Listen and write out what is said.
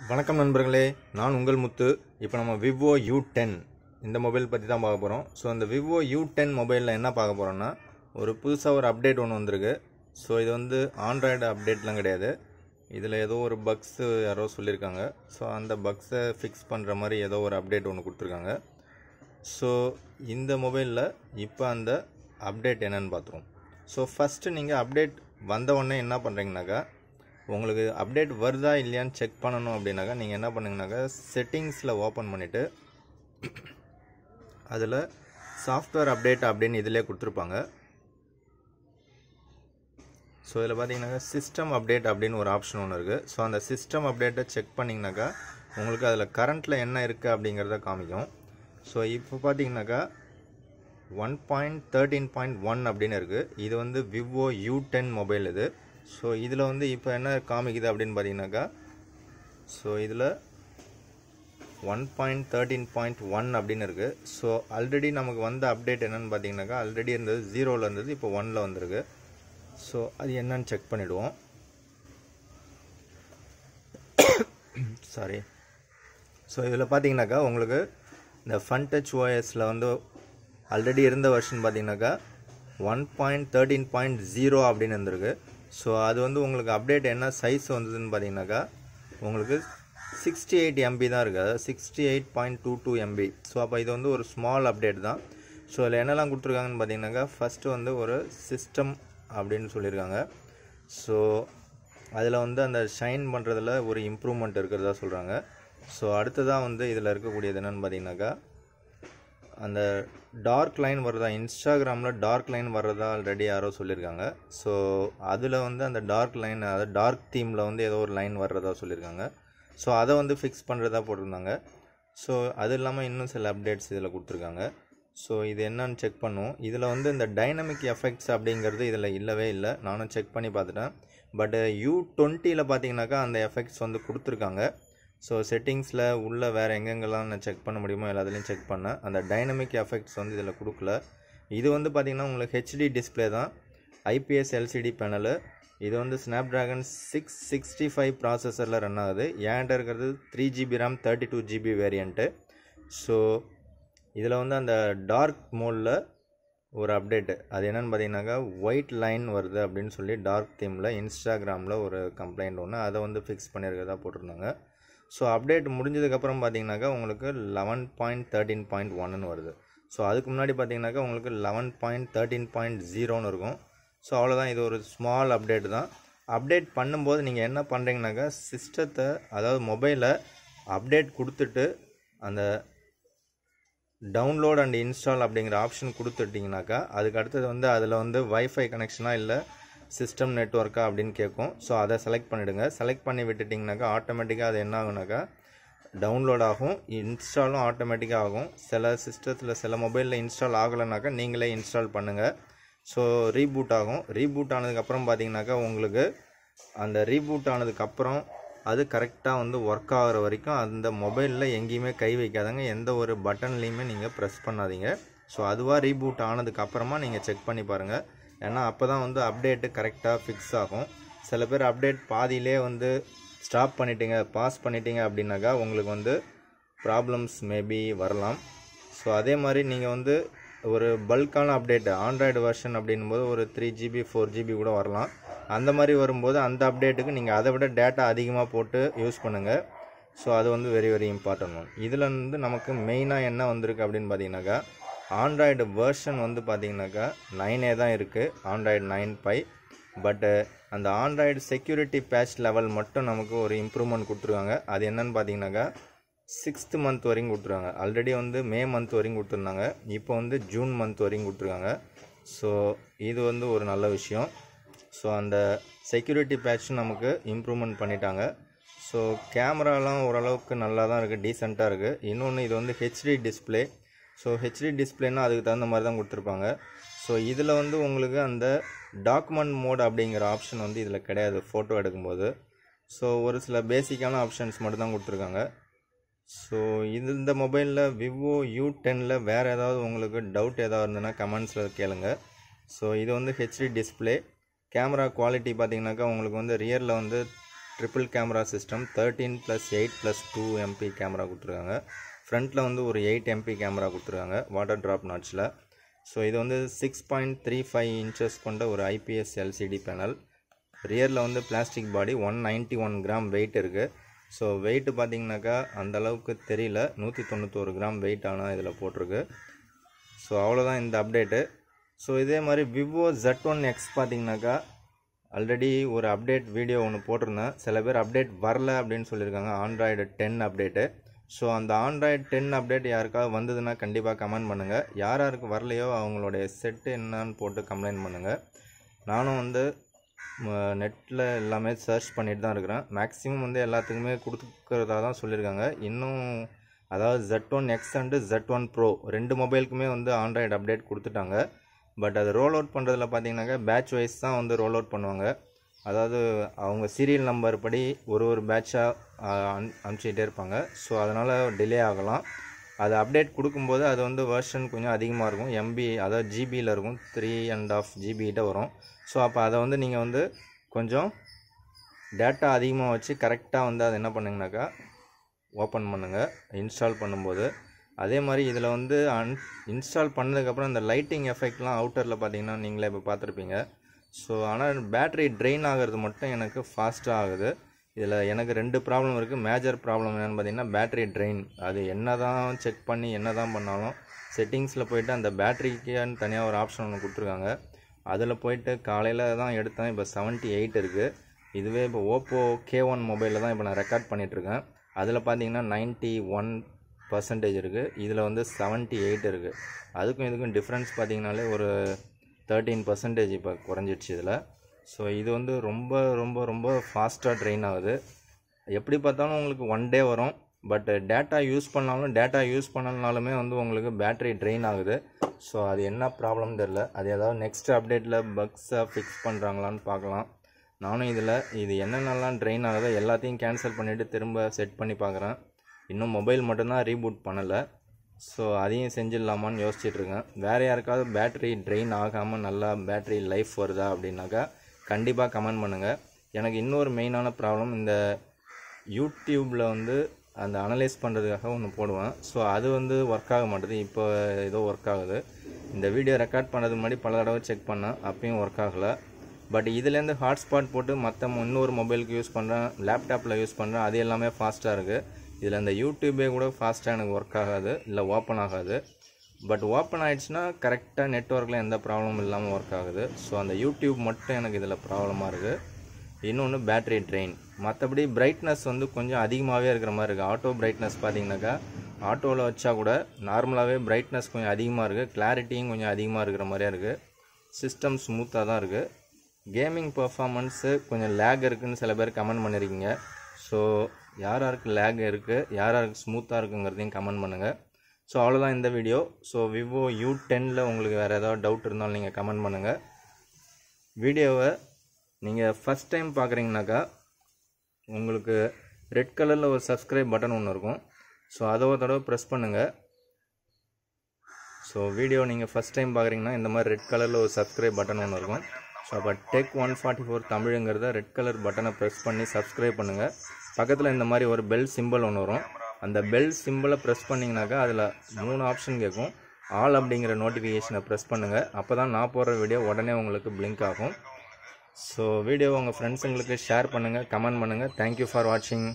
வணக்கம் நண்பர்களே, நான் உங்கள் முத்து. இப்போ நம்ம ViVO U10 இந்த மொபைல் பற்றி தான் பார்க்க போகிறோம். ஸோ இந்த ViVO U10 மொபைலில் என்ன பார்க்க போகிறோம்னா, ஒரு புதுசாக ஒரு அப்டேட் ஒன்று வந்திருக்கு. ஸோ இது வந்து ஆண்ட்ராய்டு அப்டேட்லாம் கிடையாது. இதில் ஏதோ ஒரு பக்ஸு யாரோ சொல்லியிருக்காங்க. ஸோ அந்த பக்ஸை ஃபிக்ஸ் பண்ணுற மாதிரி ஏதோ ஒரு அப்டேட் ஒன்று கொடுத்துருக்காங்க. ஸோ இந்த மொபைலில் இப்போ அந்த அப்டேட் என்னென்னு பார்த்துருவோம். ஸோ ஃபஸ்ட்டு நீங்கள் அப்டேட் வந்த உடனே என்ன பண்ணுறீங்கனாக்கா, உங்களுக்கு அப்டேட் வருதா இல்லையான்னு செக் பண்ணணும் அப்படின்னாக்கா நீங்கள் என்ன பண்ணுங்கனாக்கா, செட்டிங்ஸில் ஓப்பன் பண்ணிவிட்டு அதில் சாஃப்ட்வேர் அப்டேட் அப்படின்னு இதிலே கொடுத்துருப்பாங்க. ஸோ இதில் பார்த்தீங்கன்னாக்கா சிஸ்டம் அப்டேட் அப்படின்னு ஒரு ஆப்ஷன் ஒன்று இருக்குது. ஸோ அந்த சிஸ்டம் அப்டேட்டை செக் பண்ணிங்கனாக்கா உங்களுக்கு அதில் கரண்ட்டில் என்ன இருக்குது அப்படிங்கிறத காமிக்கும். ஸோ இப்போ பார்த்தீங்கன்னாக்கா 1.13.1 அப்படின்னு இருக்குது. இது வந்து ViVO U10 மொபைல் இது. ஸோ இதில் வந்து இப்போ என்ன காமிக்குது அப்படின்னு பார்த்தீங்கன்னாக்கா, ஸோ இதில் 1.13.1 அப்படின்னு இருக்குது. ஸோ ஆல்ரெடி நமக்கு வந்த அப்டேட் என்னென்னு பார்த்தீங்கன்னாக்கா, ஆல்ரெடி இருந்தது 0ல் இருந்தது, இப்போ 1ல் வந்திருக்கு. ஸோ அது என்னன்னு செக் பண்ணிவிடுவோம். சாரி. ஸோ இதில் பார்த்தீங்கன்னாக்கா உங்களுக்கு இந்த Funtouch OSல வந்து ஆல்ரெடி இருந்த வெர்ஷன் பார்த்தீங்கன்னாக்கா 1.13.0 அப்படின்னு இருந்திருக்கு. ஸோ அது வந்து உங்களுக்கு அப்டேட் என்ன சைஸ் வந்ததுன்னு பார்த்தீங்கன்னாக்கா, உங்களுக்கு 68 MB தான் இருக்குது, அதாவது 68.22 MB. ஸோ அப்போ இது வந்து ஒரு ஸ்மால் அப்டேட் தான். ஸோ அதில் என்னெல்லாம் கொடுத்துருக்காங்கன்னு பார்த்தீங்கன்னாக்கா, ஃபஸ்ட்டு வந்து ஒரு சிஸ்டம் அப்படின்னு சொல்லியிருக்காங்க. ஸோ அதில் வந்து அந்த ஷைன் பண்ணுறதுல ஒரு இம்ப்ரூவ்மெண்ட் இருக்கிறதா சொல்கிறாங்க. ஸோ அடுத்ததாக வந்து இதில் இருக்கக்கூடியது என்னென்னு பார்த்தீங்கன்னாக்கா, அந்த டார்க் லைன் வர்றதா, இன்ஸ்டாகிராமில் டார்க் லைன் வர்றதா ஆல்ரெடி யாரோ சொல்லியிருக்காங்க. ஸோ அதில் வந்து அந்த டார்க் லைன், அதாவது டார்க் தீமில் வந்து ஏதோ ஒரு லைன் வர்றதா சொல்லியிருக்காங்க. ஸோ அதை வந்து ஃபிக்ஸ் பண்ணுறதா போட்டிருந்தாங்க. ஸோ அது இல்லாமல் இன்னும் சில அப்டேட்ஸ் இதில் கொடுத்துருக்காங்க. ஸோ இது என்னன்னு செக் பண்ணுவோம். இதில் வந்து இந்த டைனமிக் எஃபெக்ட்ஸ் அப்படிங்கிறது இதில் இல்லவே இல்லை. நானும் செக் பண்ணி பார்த்துட்டேன். பட் U20ல் பார்த்தீங்கன்னாக்கா அந்த எஃபெக்ட்ஸ் வந்து கொடுத்துருக்காங்க. ஸோ செட்டிங்ஸில் உள்ள வேறு எங்கெங்கெல்லாம் நான் செக் பண்ண முடியுமோ எல்லாத்துலேயும் செக் பண்ணேன். அந்த டைனமிக் எஃபெக்ட்ஸ் வந்து இதில் கொடுக்கல. இது வந்து பார்த்திங்கன்னா உங்களுக்கு HD டிஸ்பிளே தான், IPS LCD பேனலு. இது வந்து Snapdragon 665 ப்ராசஸரில் ரன் ஆகுது. ஏன்ட்ட இருக்கிறது 3GB RAM 32GB variant. So இதில் வந்து அந்த டார்க் மோடில் ஒரு அப்டேட்டு, அது என்னென்னு பார்த்தீங்கன்னாக்கா ஒயிட் லைன் வருது அப்படின்னு சொல்லி டார்க் தீமில் இன்ஸ்டாகிராமில் ஒரு கம்ப்ளைண்ட் ஒன்று, அதை வந்து ஃபிக்ஸ் பண்ணியிருக்கிறதா போட்டிருந்தாங்க. ஸோ அப்டேட் முடிஞ்சதுக்கப்புறம் பார்த்தீங்கன்னாக்கா உங்களுக்கு 11.13.1ன்னு வருது. ஸோ அதுக்கு முன்னாடி பார்த்தீங்கன்னாக்கா உங்களுக்கு 11.13.0ன்னு இருக்கும். ஸோ அவ்வளோதான். இது ஒரு ஸ்மால் அப்டேட் தான். அப்டேட் பண்ணும்போது நீங்கள் என்ன பண்ணுறீங்கனாக்கா, சிஸ்டத்தை, அதாவது மொபைலை அப்டேட் கொடுத்துட்டு அந்த டவுன்லோட் அண்ட் இன்ஸ்டால் அப்படிங்கிற ஆப்ஷன் கொடுத்துட்டிங்கனாக்கா, அதுக்கு அடுத்தது வந்து அதில் வந்து வைஃபை கனெக்ஷனாக இல்லை சிஸ்டம் நெட்வொர்க்கா அப்படின்னு கேட்கும். ஸோ அதை செலக்ட் பண்ணிவிடுங்க. செலக்ட் பண்ணி விட்டுட்டிங்கனாக்கா ஆட்டோமேட்டிக்காக அது என்ன ஆகுனாக்கா டவுன்லோட் ஆகும், இன்ஸ்டாலும் ஆட்டோமேட்டிக்காக ஆகும். சில சிஸ்டத்தில், சில மொபைலில் இன்ஸ்டால் ஆகலைனாக்கா நீங்களே இன்ஸ்டால் பண்ணுங்கள். ஸோ ரீபூட் ஆகும். ரீபூட் ஆனதுக்கப்புறம் பார்த்தீங்கன்னாக்கா உங்களுக்கு அந்த ரீபூட் ஆனதுக்கப்புறம் அது கரெக்டாக வந்து ஒர்க் ஆகிற வரைக்கும் அந்த மொபைலில் எங்கேயுமே கை வைக்காதங்க, எந்த ஒரு பட்டன்லேயுமே நீங்கள் ப்ரெஸ் பண்ணாதீங்க. ஸோ அதுவாக ரீபூட் ஆனதுக்கப்புறமா நீங்கள் செக் பண்ணி பாருங்கள். ஏன்னா அப்போ தான் வந்து அப்டேட்டு கரெக்டாக ஃபிக்ஸ் ஆகும். சில பேர் அப்டேட் பாதியிலே வந்து ஸ்டாப் பண்ணிட்டீங்க, பாஸ் பண்ணிட்டீங்க அப்படின்னாக்கா உங்களுக்கு வந்து ப்ராப்ளம்ஸ் மேபி வரலாம். ஸோ அதே மாதிரி நீங்கள் வந்து ஒரு பல்கான அப்டேட்டு ஆண்ட்ராய்டு வெர்ஷன் அப்படின்போது ஒரு 3GB 4GB கூட வரலாம். அந்த மாதிரி வரும்போது அந்த அப்டேட்டுக்கு நீங்கள் அதை விட டேட்டா அதிகமாக போட்டு யூஸ் பண்ணுங்கள். ஸோ அது வந்து வெரி வெரி இம்பார்ட்டன்ட் ஒன். இதில் வந்து நமக்கு மெயினாக என்ன வந்திருக்கு அப்படின்னு பார்த்தீங்கன்னாக்கா, ஆண்ட்ராய்டு வேர்ஷன் வந்து பார்த்தீங்கன்னாக்கா 9A தான் இருக்குது, ஆண்ட்ராய்டு 9 Pie. பட்டு அந்த ஆண்ட்ராய்டு செக்யூரிட்டி பேட்ச் லெவல் மட்டும் நமக்கு ஒரு இம்ப்ரூவ்மெண்ட் கொடுத்துருக்காங்க. அது என்னன்னு பார்த்தீங்கன்னாக்கா 6th மந்த் வரைக்கும் கொடுத்துருக்காங்க. ஆல்ரெடி வந்து மே மந்த் வரைக்கும் கொடுத்துருந்தாங்க, இப்போ வந்து ஜூன் மந்த் வரைக்கும் கொடுத்துருக்காங்க. ஸோ இது வந்து ஒரு நல்ல விஷயம். ஸோ அந்த செக்யூரிட்டி பேட்ச் நமக்கு இம்ப்ரூவ்மெண்ட் பண்ணிட்டாங்க. ஸோ கேமராலாம் ஓரளவுக்கு நல்லா தான் இருக்குது, டீசெண்டாக இருக்குது. இன்னொன்று இது வந்து HD டிஸ்பிளே. ஸோ HD டிஸ்பிளேனா அதுக்கு தகுந்த மாதிரி தான் கொடுத்துருப்பாங்க. ஸோ இதில் வந்து உங்களுக்கு அந்த டாக்குமெண்ட் மோட் அப்படிங்கிற ஆப்ஷன் வந்து இதில் கிடையாது ஃபோட்டோ எடுக்கும்போது. ஸோ ஒரு சில பேசிக்கான ஆப்ஷன்ஸ் மட்டும் தான் கொடுத்துருக்காங்க. ஸோ இந்த மொபைலில் ViVO U10ல் வேறு ஏதாவது உங்களுக்கு டவுட் ஏதாவது இருந்ததுன்னா கமெண்ட்ஸில் கேளுங்க. ஸோ இது வந்து HD டிஸ்பிளே. கேமரா குவாலிட்டி பார்த்தீங்கன்னாக்கா உங்களுக்கு வந்து ரியரில் வந்து triple camera system 13+8+2 MP camera கொடுத்துருக்காங்க. ஃப்ரண்ட்டில் வந்து ஒரு 8 MP கேமரா கொடுத்துருக்காங்க வாட்டர் ட்ராப் நாட்சில். ஸோ இது வந்து 6.35 இன்ச்சஸ் கொண்ட ஒரு IPS LCD பேனல். ரியரில் வந்து பிளாஸ்டிக் பாடி 191 கிராம் வெயிட் இருக்குது. ஸோ வெயிட் பார்த்திங்கனாக்கா அந்தளவுக்கு தெரியல, 191 கிராம் வெயிட் ஆனால் இதில் போட்டிருக்கு. ஸோ அவ்வளோதான் இந்த அப்டேட்டு. ஸோ இதே மாதிரி ViVO U10 பார்த்திங்கனாக்கா ஆல்ரெடி ஒரு அப்டேட் வீடியோ ஒன்று போட்டிருந்தேன். சில பேர் அப்டேட் வரல அப்படின்னு சொல்லியிருக்காங்க, Android 10 அப்டேட்டு. ஸோ அந்த Android 10 அப்டேட் யாருக்காவது வந்ததுன்னா கண்டிப்பாக கமெண்ட் பண்ணுங்கள். யார் யாருக்கு வரலையோ அவங்களுடைய செட்டு என்னன்னு போட்டு கம்ப்ளைண்ட் பண்ணுங்கள். நானும் வந்து நெட்டில் எல்லாமே சர்ச் பண்ணிட்டு தான் இருக்கிறேன். மேக்ஸிமம் வந்து எல்லாத்துக்குமே கொடுத்துக்கிறதா தான் சொல்லியிருக்காங்க. இன்னும் அதாவது Z1X அண்டு Z1 Pro 2 மொபைலுக்குமே வந்து Android அப்டேட் கொடுத்துட்டாங்க. பட் அது ரோல் அவுட் பண்ணுறதுல பார்த்தீங்கன்னாக்கா பேட்ச் வைஸ் தான் வந்து ரோல் அவுட் பண்ணுவாங்க. அதாவது அவங்க சீரியல் நம்பர் படி ஒரு பேட்சாக அனுப்பிச்சிக்கிட்டே இருப்பாங்க. ஸோ அதனால் டிலே ஆகலாம். அது அப்டேட் கொடுக்கும்போது அது வந்து வெர்ஷன் கொஞ்சம் அதிகமாக இருக்கும், MB அதாவது ஜிபியில் இருக்கும், 3.5 GB கிட்ட வரும். ஸோ அப்போ அதை வந்து நீங்கள் வந்து கொஞ்சம் டேட்டா அதிகமாக வச்சு கரெக்டாக வந்து அதை என்ன பண்ணுங்கனாக்கா ஓப்பன் பண்ணுங்கள் இன்ஸ்டால் பண்ணும்போது. அதே மாதிரி இதில் வந்து இன்ஸ்டால் பண்ணதுக்கப்புறம் இந்த லைட்டிங் எஃபெக்ட்லாம் அவுட்டரில் பார்த்தீங்கன்னா நீங்களே இப்போ பார்த்துருப்பீங்க. ஸோ ஆனால் பேட்ரி ட்ரெயின் ஆகிறது மட்டும் எனக்கு ஃபாஸ்ட்டாக ஆகுது. இதில் எனக்கு 2 ப்ராப்ளம் இருக்குது. மேஜர் ப்ராப்ளம் என்னென்னு பார்த்தீங்கன்னா பேட்ரி ட்ரெயின். அது என்ன தான் செக் பண்ணி என்ன தான் பண்ணாலும் செட்டிங்ஸில் போய்ட்டு அந்த பேட்ரிக்குன்னு தனியாக ஒரு ஆப்ஷன் ஒன்று கொடுத்துருக்காங்க. அதில் போய்ட்டு காலையில் தான் எடுத்தேன், இப்போ 78 இருக்குது. இதுவே இப்போ Oppo K1 மொபைலில் தான் இப்போ நான் ரெக்கார்ட் பண்ணிகிட்ருக்கேன். அதில் பார்த்தீங்கன்னா 91% இருக்குது, இதில் வந்து 78 இருக்குது. அதுக்கும் இதுக்கும் டிஃப்ரென்ஸ் பார்த்திங்கனாலே ஒரு 13% இப்போ குறைஞ்சிடுச்சு இதில். ஸோ இது வந்து ரொம்ப ரொம்ப ரொம்ப ஃபாஸ்ட்டாக ட்ரெயின் ஆகுது. எப்படி பார்த்தாலும் உங்களுக்கு 1 டே வரும். பட் டேட்டா யூஸ் பண்ணலனாலுமே வந்து உங்களுக்கு பேட்ரி ட்ரெயின் ஆகுது. ஸோ அது என்ன ப்ராப்ளம் தெரில. அது ஏதாவது நெக்ஸ்ட் அப்டேட்டில் பக்ஸை ஃபிக்ஸ் பண்ணுறாங்களான்னு பார்க்கலாம். நானும் இது என்னென்னலாம் ட்ரெயின் ஆகுதோ எல்லாத்தையும் கேன்சல் பண்ணிவிட்டு திரும்ப செட் பண்ணி பார்க்குறேன். இன்னும் மொபைல் மட்டும்தான் ரீபூட் பண்ணலை. ஸோ அதையும் செஞ்சிடலாமான்னு யோசிச்சிட்ருக்கேன். வேறு யாருக்காவது பேட்ரி ட்ரெயின் ஆகாமல் நல்லா பேட்ரி லைஃப் வருதா அப்படின்னாக்கா கண்டிப்பாக கமெண்ட் பண்ணுங்கள். எனக்கு இன்னொரு மெயினான ப்ராப்ளம், இந்த யூடியூப்பில் வந்து அந்த அனலைஸ் பண்ணுறதுக்காக ஒன்று போடுவேன். ஸோ அது வந்து ஒர்க் ஆக மாட்டேது. இப்போ ஏதோ ஒர்க் ஆகுது. இந்த வீடியோ ரெக்கார்ட் பண்ணதுக்கு முன்னாடி பல தடவை செக் பண்ணேன், அப்பயும் ஒர்க் ஆகலை. பட் இதுலேருந்து ஹாட்ஸ்பாட் போட்டு மற்ற இன்னொரு மொபைலுக்கு யூஸ் பண்ணுறேன், லேப்டாப்பில் யூஸ் பண்ணுறேன், அது எல்லாமே ஃபாஸ்ட்டாக இருக்குது. இதில் இந்த யூடியூபே கூட ஃபாஸ்ட்டாக எனக்கு ஒர்க் ஆகாது, இல்லை ஓப்பன் ஆகாது. பட் ஓப்பன் ஆகிடுச்சுன்னா கரெக்டாக நெட்ஒர்க்கில் எந்த ப்ராப்ளமும் இல்லாமல் ஒர்க் ஆகுது. ஸோ அந்த யூடியூப் மட்டும் எனக்கு இதில் ப்ராப்ளமாக இருக்குது. இன்னொன்று பேட்ரி ட்ரெயின். மற்றபடி பிரைட்னஸ் வந்து கொஞ்சம் அதிகமாகவே இருக்கிற மாதிரி இருக்குது. ஆட்டோ பிரைட்னஸ் பார்த்திங்கனாக்கா ஆட்டோவில் வச்சா கூட நார்மலாகவே பிரைட்னஸ் கொஞ்சம் அதிகமாக இருக்குது, கிளாரிட்டியும் கொஞ்சம் அதிகமாக இருக்கிற மாதிரியாக இருக்குது. சிஸ்டம் ஸ்மூத்தாக தான் இருக்குது. கேமிங் பர்ஃபார்மன்ஸு கொஞ்சம் லேக் இருக்குதுன்னு சில பேர் கமெண்ட் பண்ணியிருக்கீங்க. ஸோ யார் யாருக்கு லேக் இருக்குது, யார் யாருக்கு ஸ்மூத்தாக இருக்குங்கிறதையும் கமெண்ட் பண்ணுங்கள். ஸோ அவ்வளோதான் இந்த வீடியோ. ஸோ ViVO U10 உங்களுக்கு வேறு ஏதாவது டவுட் இருந்தாலும் நீங்கள் கமெண்ட் பண்ணுங்கள். வீடியோவை நீங்கள் ஃபஸ்ட் டைம் பார்க்குறீங்கனாக்கா உங்களுக்கு ரெட் கலரில் ஒரு சப்ஸ்கிரைப் பட்டன் ஒன்று இருக்கும். ஸோ அதை ஒரு தடவை ப்ரெஸ் பண்ணுங்கள். ஸோ வீடியோ நீங்கள் ஃபஸ்ட் டைம் பார்க்குறீங்கன்னா இந்த மாதிரி ரெட் கலரில் ஒரு சப்ஸ்கிரைப் பட்டன் ஒன்று இருக்கும். ஸோ அப்போ Tech 144 தமிழுங்கிறத ரெட் கலர் பட்டனை ப்ரெஸ் பண்ணி சப்ஸ்கிரைப் பண்ணுங்கள். பக்கத்தில் இந்த மாதிரி ஒரு பெல் சிம்பிள் ஒன்று வரும். அந்த பெல் சிம்பிளை ப்ரெஸ் பண்ணிங்கனாக்கா அதில் 3 ஆப்ஷன் கேட்கும். ஆல் அப்படிங்கிற நோட்டிஃபிகேஷனை ப்ரெஸ் பண்ணுங்கள். அப்போ தான் நான் போடுற வீடியோ உடனே உங்களுக்கு பிளிங்க் ஆகும். ஸோ வீடியோவை உங்கள் ஃப்ரெண்ட்ஸுங்களுக்கு ஷேர் பண்ணுங்கள், கமெண்ட் பண்ணுங்கள். தேங்க்யூ ஃபார் வாட்சிங்.